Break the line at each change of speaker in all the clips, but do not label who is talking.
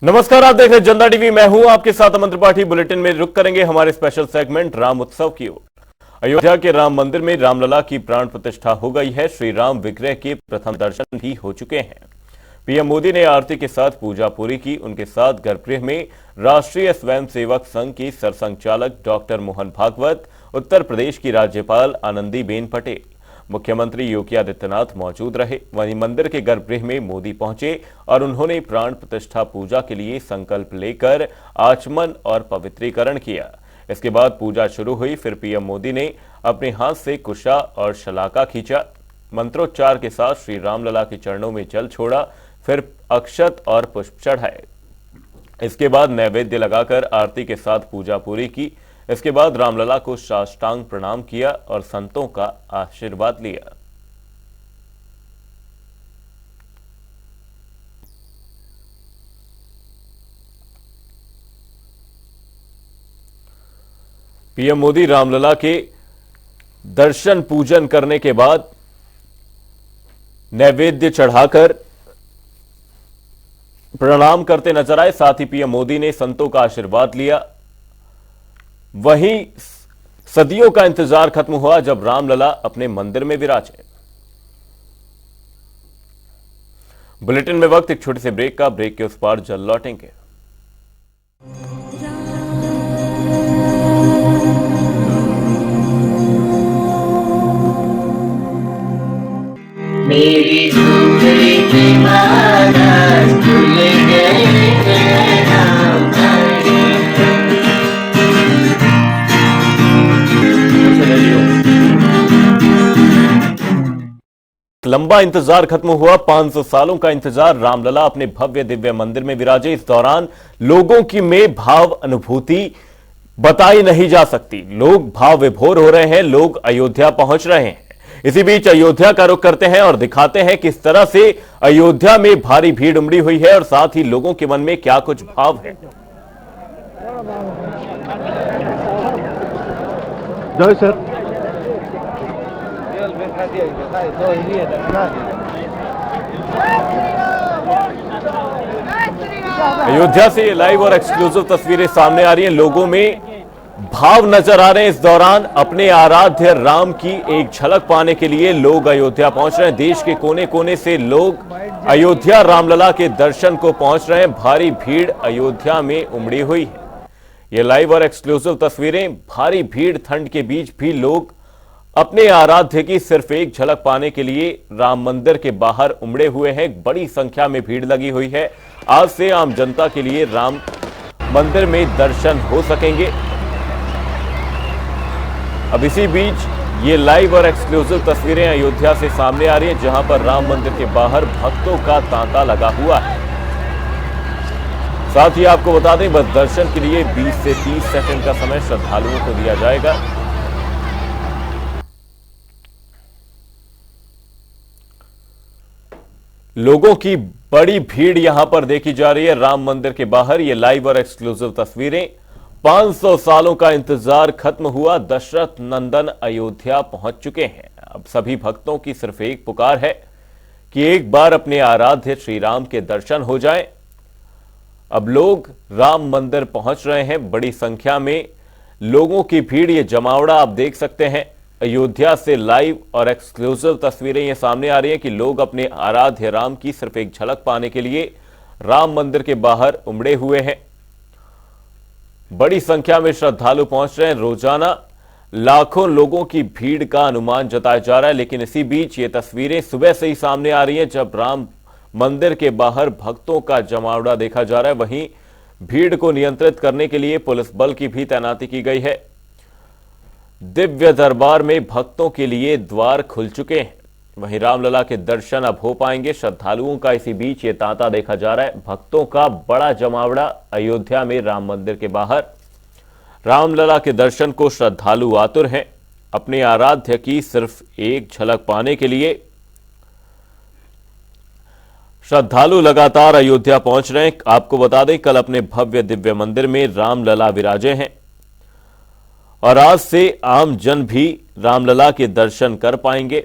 नमस्कार, आप देख रहे हैं जनता टीवी। मैं हूं आपके साथ अमन त्रिपाठी। बुलेटिन में रुक करेंगे हमारे स्पेशल सेगमेंट राम उत्सव की ओर। अयोध्या के राम मंदिर में रामलला की प्राण प्रतिष्ठा हो गई है। श्री राम विग्रह के प्रथम दर्शन भी हो चुके हैं। पीएम मोदी ने आरती के साथ पूजा पूरी की। उनके साथ गर्भगृह में राष्ट्रीय स्वयंसेवक संघ की सरसंघचालक डॉक्टर मोहन भागवत, उत्तर प्रदेश की राज्यपाल आनंदीबेन पटेल, मुख्यमंत्री योगी आदित्यनाथ मौजूद रहे। वहीं मंदिर के गर्भगृह में मोदी पहुंचे और उन्होंने प्राण प्रतिष्ठा पूजा के लिए संकल्प लेकर आचमन और पवित्रीकरण किया। इसके बाद पूजा शुरू हुई। फिर पीएम मोदी ने अपने हाथ से कुशा और शलाका खींचा। मंत्रोच्चार के साथ श्री रामलला के चरणों में जल छोड़ा, फिर अक्षत और पुष्प चढ़ाए। इसके बाद नैवेद्य लगाकर आरती के साथ पूजा पूरी की। इसके बाद रामलला को साष्टांग प्रणाम किया और संतों का आशीर्वाद लिया। पीएम मोदी रामलला के दर्शन पूजन करने के बाद नैवेद्य चढ़ाकर प्रणाम करते नजर आए। साथ ही पीएम मोदी ने संतों का आशीर्वाद लिया। वहीं सदियों का इंतजार खत्म हुआ जब रामलला अपने मंदिर में विराजे। बुलेटिन में वक्त एक छोटे से ब्रेक का। ब्रेक के उस पार जल्द लौटेंगे।
मेरी झूली की माला झूल गई राम।
लंबा इंतजार खत्म हुआ। 500 सालों का इंतजार। रामलला अपने भव्य दिव्य मंदिर में विराजे। इस दौरान लोगों की में भाव अनुभूति बताई नहीं जा सकती। लोग भाव विभोर हो रहे हैं। लोग अयोध्या पहुंच रहे हैं। इसी बीच अयोध्या का रुख करते हैं और दिखाते हैं किस तरह से अयोध्या में भारी भीड़ उमड़ी हुई है और साथ ही लोगों के मन में क्या कुछ भाव है।
जय सर।
अयोध्या से ये लाइव और एक्सक्लूसिव तस्वीरें सामने आ रही हैं। लोगों में भाव नजर आ रहे हैं। इस दौरान अपने आराध्य राम की एक झलक पाने के लिए लोग अयोध्या पहुंच रहे हैं। देश के कोने कोने से लोग अयोध्या रामलला के दर्शन को पहुंच रहे हैं। भारी भीड़ अयोध्या में उमड़ी हुई है। ये लाइव और एक्सक्लूसिव तस्वीरें। भारी भीड़, ठंड के बीच भी लोग अपने आराध्य की सिर्फ एक झलक पाने के लिए राम मंदिर के बाहर उमड़े हुए हैं। बड़ी संख्या में भीड़ लगी हुई है। आज से आम जनता के लिए राम मंदिर में दर्शन हो सकेंगे। अब इसी बीच ये लाइव और एक्सक्लूसिव तस्वीरें अयोध्या से सामने आ रही हैं, जहां पर राम मंदिर के बाहर भक्तों का तांता लगा हुआ है। साथ ही आपको बता दें, बस दर्शन के लिए 20 से 30 सेकंड का समय श्रद्धालुओं को दिया जाएगा। लोगों की बड़ी भीड़ यहां पर देखी जा रही है राम मंदिर के बाहर। ये लाइव और एक्सक्लूसिव तस्वीरें। 500 सालों का इंतजार खत्म हुआ। दशरथ नंदन अयोध्या पहुंच चुके हैं। अब सभी भक्तों की सिर्फ एक पुकार है कि एक बार अपने आराध्य श्री राम के दर्शन हो जाएं। अब लोग राम मंदिर पहुंच रहे हैं। बड़ी संख्या में लोगों की भीड़, ये जमावड़ा आप देख सकते हैं। अयोध्या से लाइव और एक्सक्लूसिव तस्वीरें ये सामने आ रही हैं कि लोग अपने आराध्य राम की सिर्फ एक झलक पाने के लिए राम मंदिर के बाहर उमड़े हुए हैं। बड़ी संख्या में श्रद्धालु पहुंच रहे हैं। रोजाना लाखों लोगों की भीड़ का अनुमान जताया जा रहा है। लेकिन इसी बीच ये तस्वीरें सुबह से ही सामने आ रही हैं, जब राम मंदिर के बाहर भक्तों का जमावड़ा देखा जा रहा है। वहीं भीड़ को नियंत्रित करने के लिए पुलिस बल की भी तैनाती की गई है। दिव्य दरबार में भक्तों के लिए द्वार खुल चुके हैं। वहीं रामलला के दर्शन अब हो पाएंगे। श्रद्धालुओं का इसी बीच ये तांता देखा जा रहा है। भक्तों का बड़ा जमावड़ा अयोध्या में राम मंदिर के बाहर। रामलला के दर्शन को श्रद्धालु आतुर हैं। अपने आराध्य की सिर्फ एक झलक पाने के लिए श्रद्धालु लगातार अयोध्या पहुंच रहे हैं। आपको बता दें, कल अपने भव्य दिव्य मंदिर में रामलला विराजे हैं और आज से आम जन भी रामलला के दर्शन कर पाएंगे।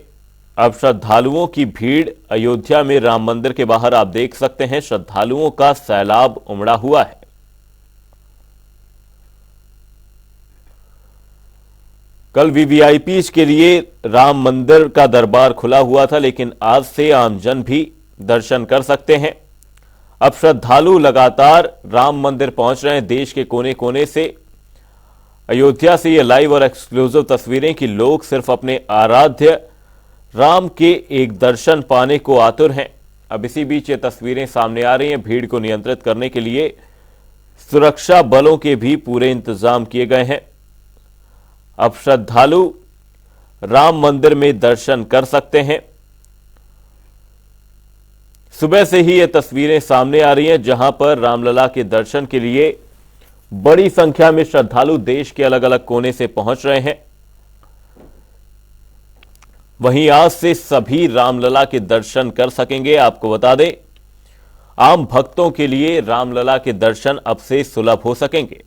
अब श्रद्धालुओं की भीड़ अयोध्या में राम मंदिर के बाहर आप देख सकते हैं, श्रद्धालुओं का सैलाब उमड़ा हुआ है। कल वीवीआईपी के लिए राम मंदिर का दरबार खुला हुआ था, लेकिन आज से आमजन भी दर्शन कर सकते हैं। अब श्रद्धालु लगातार राम मंदिर पहुंच रहे हैं देश के कोने कोने से। अयोध्या से ये लाइव और एक्सक्लूसिव तस्वीरें कि लोग सिर्फ अपने आराध्य राम के एक दर्शन पाने को आतुर हैं। अब इसी बीच ये तस्वीरें सामने आ रही हैं। भीड़ को नियंत्रित करने के लिए सुरक्षा बलों के भी पूरे इंतजाम किए गए हैं। अब श्रद्धालु राम मंदिर में दर्शन कर सकते हैं। सुबह से ही ये तस्वीरें सामने आ रही हैं, जहां पर रामलला के दर्शन के लिए बड़ी संख्या में श्रद्धालु देश के अलग अलग कोने से पहुंच रहे हैं। वहीं आज से सभी रामलला के दर्शन कर सकेंगे। आपको बता दें, आम भक्तों के लिए रामलला के दर्शन अब से सुलभ हो सकेंगे।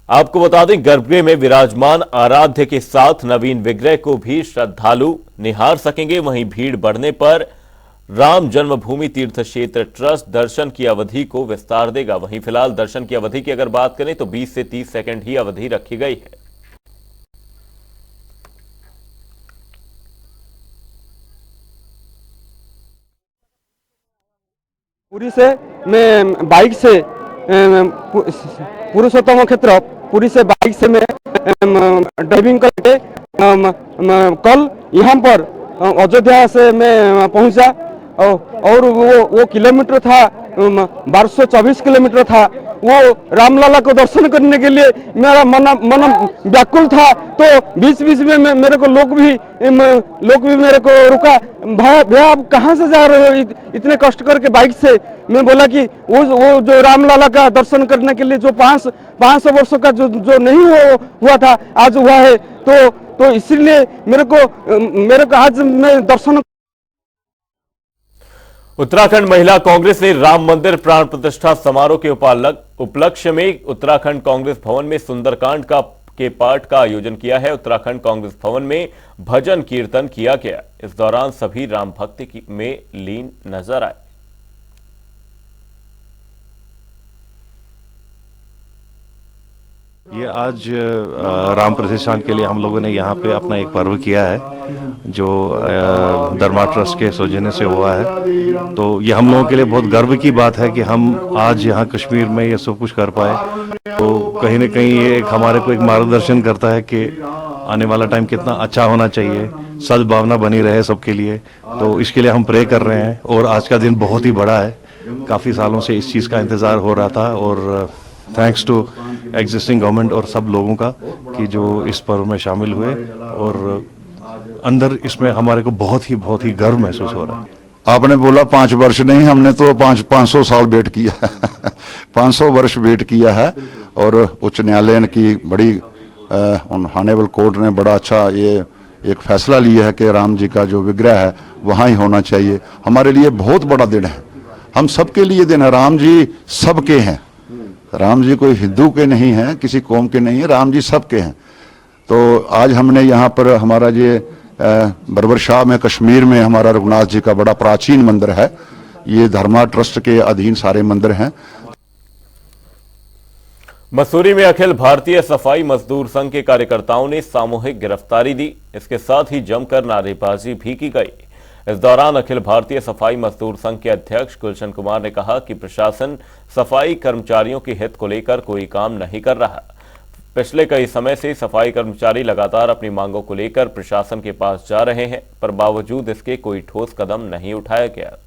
आपको बता दें, गर्भगृह में विराजमान आराध्य के साथ नवीन विग्रह को भी श्रद्धालु निहार सकेंगे। वहीं भीड़ बढ़ने पर राम जन्मभूमि तीर्थ क्षेत्र ट्रस्ट दर्शन की अवधि को विस्तार देगा। वहीं फिलहाल दर्शन की अवधि की अगर बात करें तो 20 से 30 सेकंड ही अवधि रखी गई है।
पुरी से मैं बाइक से पुरुषोत्तम क्षेत्र पुरी से बाइक से मैं ड्राइविंग करके कल यहाँ पर अयोध्या से मैं पहुंचा और वो किलोमीटर था 1224 किलोमीटर था। वो रामलला को दर्शन करने के लिए मेरा मन व्याकुल था। तो बीच बीच में मेरे को लोग भी मेरे को रुका, भैया आप कहाँ से जा रहे हो इतने कष्ट करके बाइक से। मैं बोला कि वो जो रामलला का दर्शन करने के लिए जो 500 वर्षों का जो नहीं हुआ था आज हुआ है। तो इसीलिए मेरे को आज मैं दर्शन।
उत्तराखंड महिला कांग्रेस ने राम मंदिर प्राण प्रतिष्ठा समारोह के उपलक्ष्य में उत्तराखंड कांग्रेस भवन में सुंदरकांड के पाठ का आयोजन किया है। उत्तराखंड कांग्रेस भवन में भजन कीर्तन किया गया। इस दौरान सभी राम भक्ति में लीन नजर आए।
ये आज राम प्रतिष्ठान के लिए हम लोगों ने यहाँ पे अपना एक पर्व किया है, जो धर्मा ट्रस्ट के सौजन्य से हुआ है। तो ये हम लोगों के लिए बहुत गर्व की बात है कि हम आज यहाँ कश्मीर में ये सब कुछ कर पाए। तो कहीं ना कहीं ये हमारे को एक मार्गदर्शन करता है कि आने वाला टाइम कितना अच्छा होना चाहिए, सद्भावना बनी रहे सबके लिए। तो इसके लिए हम प्रे कर रहे हैं। और आज का दिन बहुत ही बड़ा है, काफ़ी सालों से इस चीज़ का इंतज़ार हो रहा था। और थैंक्स टू एग्जिस्टिंग गवर्नमेंट और सब लोगों का कि जो इस पर्व में शामिल हुए। और अंदर इसमें हमारे को बहुत ही गर्व महसूस हो रहा है।
आपने बोला 5 वर्ष नहीं, हमने तो 500 साल वेट किया है 500 वर्ष वेट किया है। और उच्च न्यायालय की बड़ी ऑनरेबल कोर्ट ने बड़ा अच्छा ये एक फैसला लिया है कि राम जी का जो विग्रह है वहाँ ही होना चाहिए। हमारे लिए बहुत बड़ा दिन है, हम सबके लिए दिन है। राम जी सबके हैं, राम जी कोई हिंदू के नहीं हैं, किसी कौम के नहीं है, राम जी सबके हैं। तो आज हमने यहाँ पर हमारा ये बरबर शाह में कश्मीर में हमारा रघुनाथ जी का बड़ा प्राचीन मंदिर है। ये धर्मा ट्रस्ट के अधीन सारे मंदिर हैं।
मसूरी में अखिल भारतीय सफाई मजदूर संघ के कार्यकर्ताओं ने सामूहिक गिरफ्तारी दी। इसके साथ ही जमकर नारेबाजी भी की गई। इस दौरान अखिल भारतीय सफाई मजदूर संघ के अध्यक्ष गुलशन कुमार ने कहा कि प्रशासन सफाई कर्मचारियों के हित को लेकर कोई काम नहीं कर रहा। पिछले कई समय से सफाई कर्मचारी लगातार अपनी मांगों को लेकर प्रशासन के पास जा रहे हैं, पर बावजूद इसके कोई ठोस कदम नहीं उठाया गया।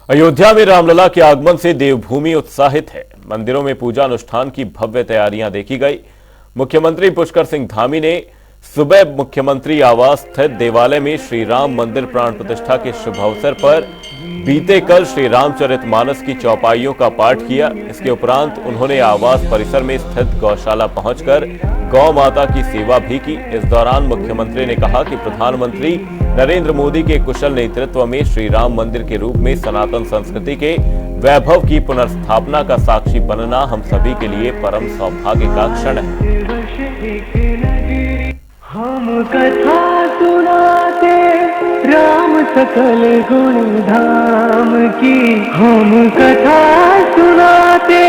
अयोध्या में रामलला के आगमन से देवभूमि उत्साहित है। मंदिरों में पूजा अनुष्ठान की भव्य तैयारियां देखी गई। मुख्यमंत्री पुष्कर सिंह धामी ने सुबह मुख्यमंत्री आवास स्थित देवालय में श्री राम मंदिर प्राण प्रतिष्ठा के शुभ अवसर पर बीते कल श्री रामचरितमानस की चौपाइयों का पाठ किया। इसके उपरांत उन्होंने आवास परिसर में स्थित गौशाला पहुंचकर गौ माता की सेवा भी की। इस दौरान मुख्यमंत्री ने कहा कि प्रधानमंत्री नरेंद्र मोदी के कुशल नेतृत्व में श्री राम मंदिर के रूप में सनातन संस्कृति के वैभव की पुनर्स्थापना का साक्षी बनना हम सभी के लिए परम सौभाग्य का क्षण है।
हम कथा सुनाते राम सकल गुण धाम की, हम कथा सुनाते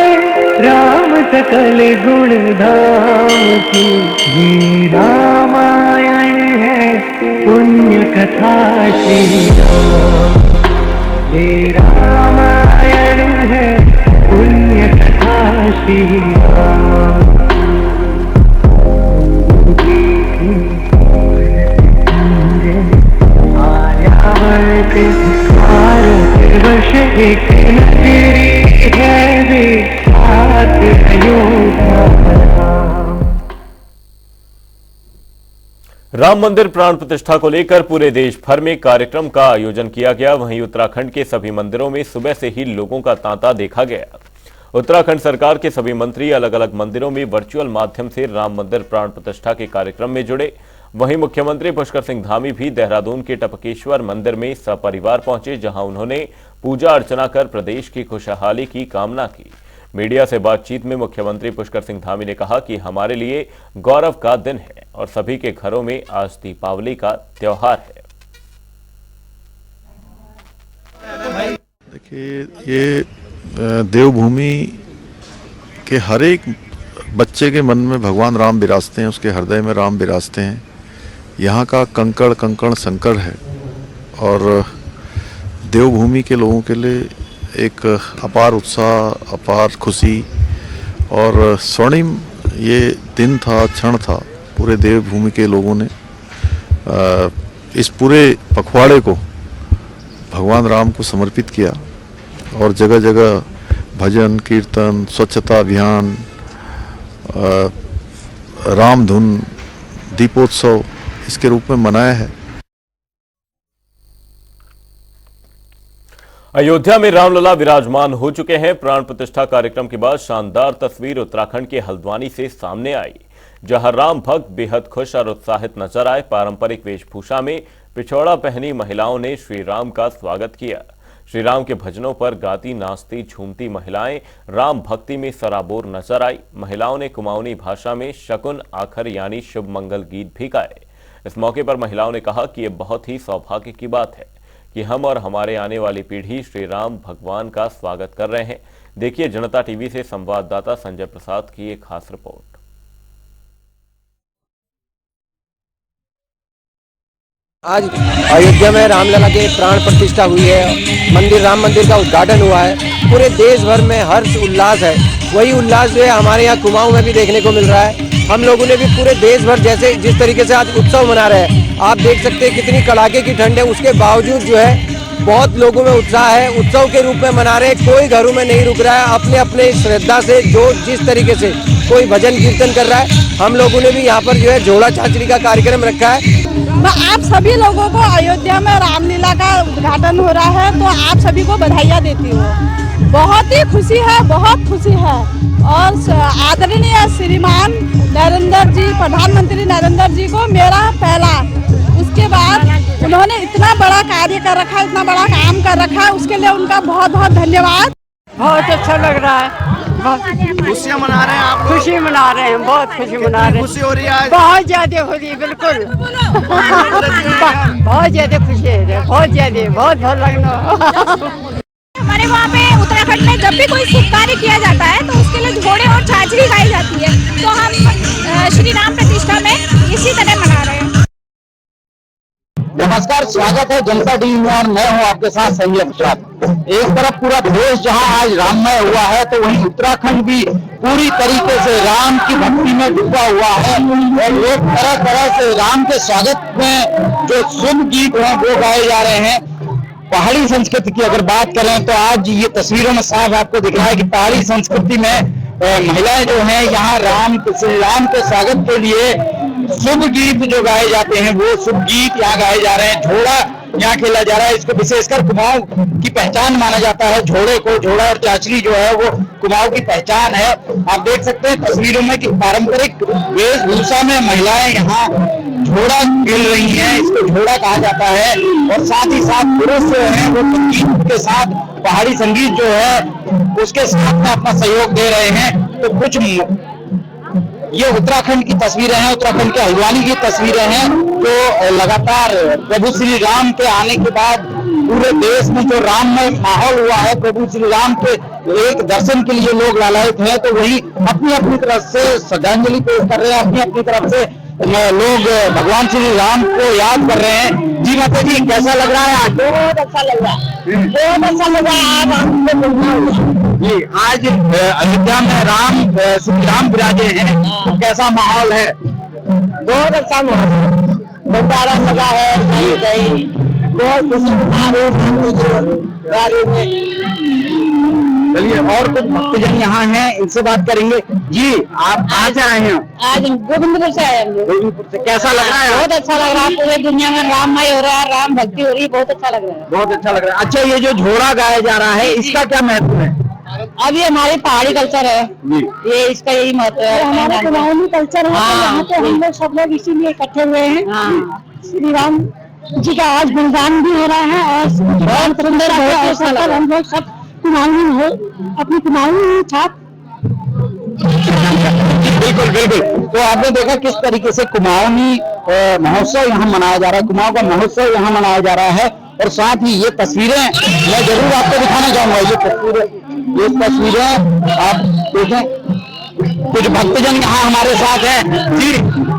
राम सकल गुण धाम की। ये रामायण है पुण्य कथा श्री राम, ये रामायण है पुण्य कथा श्री राम। भारतवर्ष एक नगरी है विख्यात अयोध्या।
राम मंदिर प्राण प्रतिष्ठा को लेकर पूरे देश भर में कार्यक्रम का आयोजन किया गया। वहीं उत्तराखंड के सभी मंदिरों में सुबह से ही लोगों का तांता देखा गया। उत्तराखंड सरकार के सभी मंत्री अलग अलग मंदिरों में वर्चुअल माध्यम से राम मंदिर प्राण प्रतिष्ठा के कार्यक्रम में जुड़े। वहीं मुख्यमंत्री पुष्कर सिंह धामी भी देहरादून के टपकेश्वर मंदिर में सपरिवार पहुंचे, जहां उन्होंने पूजा अर्चना कर प्रदेश की खुशहाली की कामना की। मीडिया से बातचीत में मुख्यमंत्री पुष्कर सिंह धामी ने कहा कि हमारे लिए गौरव का दिन है और सभी के घरों में आज दीपावली का त्योहार है।
देखिए, ये देवभूमि के हर एक बच्चे के मन में भगवान राम विराजते हैं, उसके हृदय में राम विराजते हैं। यहाँ का कंकड़ कंकड़ संकड़ है और देवभूमि के लोगों के लिए एक अपार उत्साह, अपार खुशी और स्वर्णिम ये दिन था, क्षण था। पूरे देवभूमि के लोगों ने इस पूरे पखवाड़े को भगवान राम को समर्पित किया और जगह जगह भजन कीर्तन, स्वच्छता अभियान, राम धुन, दीपोत्सव इसके रूप में मनाया है।
अयोध्या में रामलला विराजमान हो चुके हैं। प्राण प्रतिष्ठा कार्यक्रम के बाद शानदार तस्वीर उत्तराखंड के हल्द्वानी से सामने आई, जहां राम भक्त बेहद खुश और उत्साहित नजर आए। पारंपरिक वेशभूषा में पिछौड़ा पहनी महिलाओं ने श्री राम का स्वागत किया। श्री राम के भजनों पर गाती नाचती झूमती महिलाएं राम भक्ति में सराबोर नजर आई। महिलाओं ने कुमाऊनी भाषा में शकुन आखर यानी शुभ मंगल गीत भी गाए। इस मौके पर महिलाओं ने कहा कि यह बहुत ही सौभाग्य की बात है कि हम और हमारे आने वाली पीढ़ी श्री राम भगवान का स्वागत कर रहे हैं। देखिए जनता टीवी से संवाददाता संजय प्रसाद की एक खास रिपोर्ट।
आज अयोध्या में रामलला के प्राण प्रतिष्ठा हुई है। मंदिर राम मंदिर का उद्घाटन हुआ है। पूरे देश भर में हर्ष उल्लास है। वही उल्लास जो है हमारे यहाँ कुमाऊं में भी देखने को मिल रहा है। हम लोगों ने भी पूरे देश भर जैसे जिस तरीके से आज उत्सव मना रहे हैं, आप देख सकते हैं कितनी कड़ाके की ठंड है, उसके बावजूद जो है बहुत लोगों में उत्साह है। उत्सव के रूप में मना रहे हैं। कोई घरों में नहीं रुक रहा है। अपने अपने श्रद्धा से जो जिस तरीके से कोई भजन कीर्तन कर रहा है, हम लोगों ने भी यहाँ पर जो है झोला छाछरी का कार्यक्रम रखा है।
मैं आप सभी लोगों को अयोध्या में रामलीला का उद्घाटन हो रहा है तो आप सभी को बधाइयाँ देती हूँ। बहुत ही खुशी है, बहुत खुशी है। और आदरणीय श्रीमान नरेंद्र जी, प्रधानमंत्री नरेंद्र जी को मेरा पहला, उसके बाद उन्होंने इतना बड़ा कार्य कर रखा है, इतना बड़ा काम कर रखा है, उसके लिए उनका बहुत बहुत धन्यवाद।
बहुत अच्छा लग रहा है।
खुशियाँ मना रहे हैं आप?
खुशी मना रहे हैं, बहुत खुशी मना रहे हैं।
खुशी हो रही है आज?
बहुत ज्यादा हो रही है, बिल्कुल बहुत ज्यादा खुशी है, बहुत ज्यादा, बहुत लगना।
हमारे वहाँ पे उत्तराखंड में जब भी कोई शुभ कार्य किया जाता है तो उसके लिए घोड़े और छाछरी गाई जाती है, तो हम श्री राम प्रतिष्ठा में इसी तरह मना रहे हैं।
नमस्कार, स्वागत है जनता टीवी में और मैं हूं आपके साथ संजय प्रसाद। एक तरफ पूरा देश जहां आज राममय हुआ है तो वहीं उत्तराखंड भी पूरी तरीके से राम की भक्ति में डूबा हुआ है और लोग तरह तरह से राम के स्वागत में जो शुभ गीत हैं वो गाए जा रहे हैं। पहाड़ी संस्कृति की अगर बात करें तो आज ये तस्वीरों में साफ आपको दिख रहा है कि पहाड़ी संस्कृति में महिलाएं जो हैं यहाँ राम के स्वागत के लिए शुभ गीत जो गाए जाते हैं वो शुभ गीत यहाँ गाए जा रहे हैं। झोड़ा यहाँ खेला जा रहा है। इसको विशेषकर कुमाऊं की पहचान माना जाता है। झोड़े को, झोड़ा और चाचरी जो है वो कुमाऊं की पहचान है। आप देख सकते हैं तस्वीरों में कि पारंपरिक वेशभूषा में महिलाएं यहाँ झोड़ा खेल रही हैं। इसको झोड़ा कहा जाता है। और साथ ही साथ पुरुष जो है वो संगीत के साथ, पहाड़ी संगीत जो है उसके साथ में अपना सहयोग दे रहे हैं। तो कुछ ये उत्तराखंड की तस्वीरें हैं, उत्तराखंड के हल्द्वानी की तस्वीरें हैं, जो लगातार प्रभु श्री राम के आने के बाद पूरे देश में जो राममय माहौल हुआ है, प्रभु श्री राम के एक दर्शन के लिए लोग लालायित हैं। तो वही अपनी अपनी तरफ से श्रद्धांजलि पेश कर रहे हैं, अपनी अपनी तरफ से लोग भगवान श्री राम को याद कर रहे हैं। जी माता जी, कैसा लग रहा है आज?
बहुत अच्छा लग रहा है, बहुत अच्छा लग रहा है। आज हमको
जी, आज अयोध्या में श्री राम विराजे हैं, तो कैसा माहौल है?
बहुत अच्छा माहौल, भंडारा लगा है, बहुत खुशी
चलिए, और कुछ भक्तजन यहाँ हैं, इनसे बात करेंगे। जी, आप कहाँ से आए हैं?
आज गोविंदपुर से आए हैं।
गोविंदपुर से। कैसा लग रहा है?
बहुत अच्छा लग रहा है। पूरे दुनिया में राममय हो रहा है, राम भक्ति हो रही है, बहुत अच्छा लग रहा है।
बहुत अच्छा लग रहा है। अच्छा, ये जो झोड़ा गाया जा रहा है, इसका क्या महत्व है?
अब ये हमारी पहाड़ी कल्चर है, ये इसका यही महत्व है। हमारा कुमाऊनी कल्चर है। यहाँ पे हम लोग सब लोग इसीलिए इकट्ठे हुए हैं। श्री राम जी का आज गुणगान भी हो रहा है और बहुत सुंदर हम लोग सब कुमाऊनी हो, अपनी कुमाऊनी छाप।
बिल्कुल बिल्कुल। तो आपने देखा किस तरीके से कुमाऊनी महोत्सव यहाँ मनाया जा रहा है, कुमाऊं का महोत्सव यहाँ मनाया जा रहा है। और साथ ही ये तस्वीरें मैं जरूर आपको दिखाना चाहूंगा। ये तस्वीरें आप देखें। कुछ भक्तजन यहाँ हमारे साथ हैं। जी,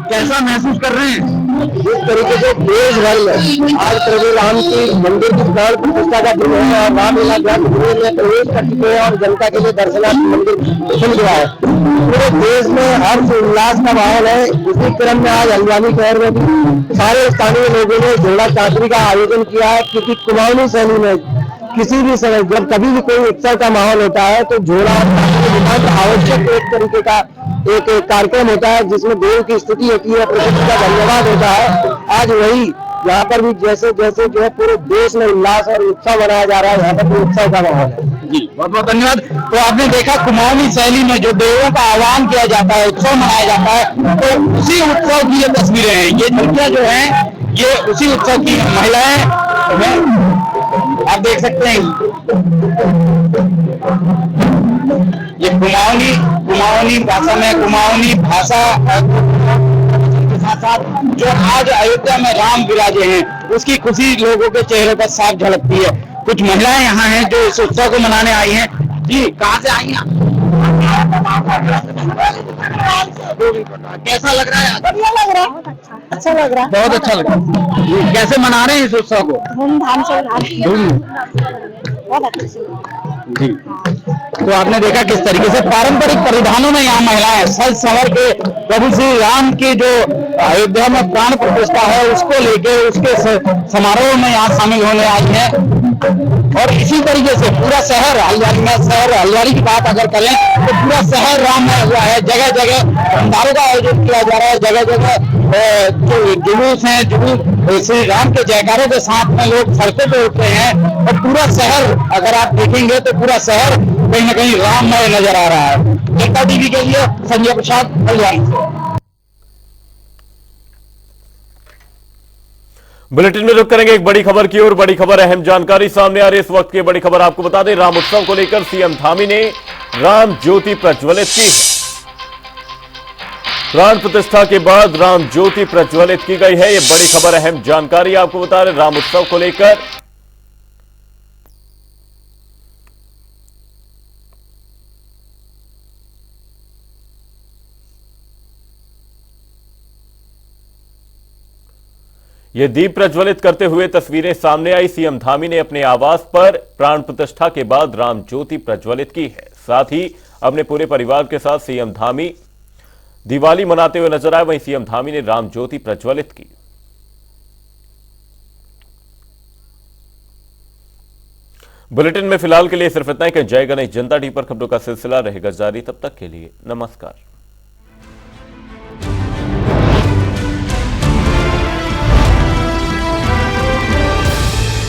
कैसा महसूस कर रहे हैं?
जिस तरीके से देश भर में आज प्रभु राम की मंदिर की प्राण प्रतिष्ठा का दिन है और रामलीला गृह में प्रवेश कर चुके हैं और जनता के लिए दर्शनार्थ मंदिर खुल गया है। पूरे देश में हर्ष उल्लास का माहौल है। इसी क्रम में आज हल्द्वानी शहर में भी सारे स्थानीय लोगों ने झोड़ा चाचरी का आयोजन किया है, क्योंकि कुमाऊनी शैली में किसी भी समय जब कभी भी कोई उत्सव का माहौल होता है तो झोड़ा आवश्यक एक तरीके का एक कार्यक्रम होता है, जिसमें देव की स्तुति होती है, प्रकृति का धन्यवाद होता है। आज वही यहाँ पर भी जैसे जैसे जो है पूरे देश में उल्लास और उत्सव मनाया जा रहा है, यहाँ पर भी उत्सव का माहौल है।
जी, बहुत बहुत धन्यवाद। तो आपने देखा कुमाऊनी शैली में जो देवों का आह्वान किया जाता है, उत्सव मनाया जाता है, तो उसी उत्सव की ये तस्वीरें हैं। ये लड़कियां जो है ये उसी उत्सव की महिलाएं आप देख सकते हैं। ये कुमाऊनी भाषा में, कुमाऊनी भाषा के साथ साथ जो आज अयोध्या में राम विराजे हैं उसकी खुशी लोगों के चेहरे पर साफ झलकती है। कुछ महिलाएं यहाँ हैं जो इस उत्सव को मनाने आई हैं। जी, कहाँ से आई हैं? कैसा लग रहा है?
बढ़िया लग रहा है, अच्छा लग रहा है,
बहुत अच्छा लग रहा है। कैसे मना रहे हैं इस उत्सव को?
धूमधाम से बहुत अच्छे से।
जी, तो आपने देखा किस तरीके से पारंपरिक परिधानों में यहाँ महिलाएं सज संवर के प्रभु श्री राम की जो अयोध्या में प्राण प्रतिष्ठा है उसको लेके उसके समारोह में यहाँ शामिल होने आई है। और इसी तरीके से पूरा शहर हल्द्वानी की बात अगर करें तो पूरा शहर राममय हुआ है। जगह जगह भंडारों का आयोजन किया जा रहा है। जगह जगह जो जुलूस हैं, जुलूस श्री राम के जयकारों के साथ में लोग सड़कों पे उठते हैं। और पूरा शहर अगर आप देखेंगे तो पूरा शहर कहीं ना कहीं राममय नजर आ रहा है। जनता टीवी के लिए संजय प्रसाद, हल्द्वानी।
बुलेटिन में रुक करेंगे एक बड़ी खबर की ओर। बड़ी खबर, अहम जानकारी सामने आ रही है इस वक्त की बड़ी खबर आपको बता दें। राम उत्सव को लेकर सीएम धामी ने राम ज्योति प्रज्वलित की है। प्राण प्रतिष्ठा के बाद राम ज्योति प्रज्वलित की गई है। यह बड़ी खबर, अहम जानकारी आपको बता रहे राम उत्सव को लेकर। ये दीप प्रज्वलित करते हुए तस्वीरें सामने आई। सीएम धामी ने अपने आवास पर प्राण प्रतिष्ठा के बाद राम ज्योति प्रज्वलित की है। साथ ही अपने पूरे परिवार के साथ सीएम धामी दिवाली मनाते हुए नजर आए। वहीं सीएम धामी ने राम ज्योति प्रज्वलित की। बुलेटिन में फिलहाल के लिए सिर्फ इतना ही कि जय गणेश। जनता टीवी पर खबरों का सिलसिला रहेगा जारी। तब तक के लिए नमस्कार।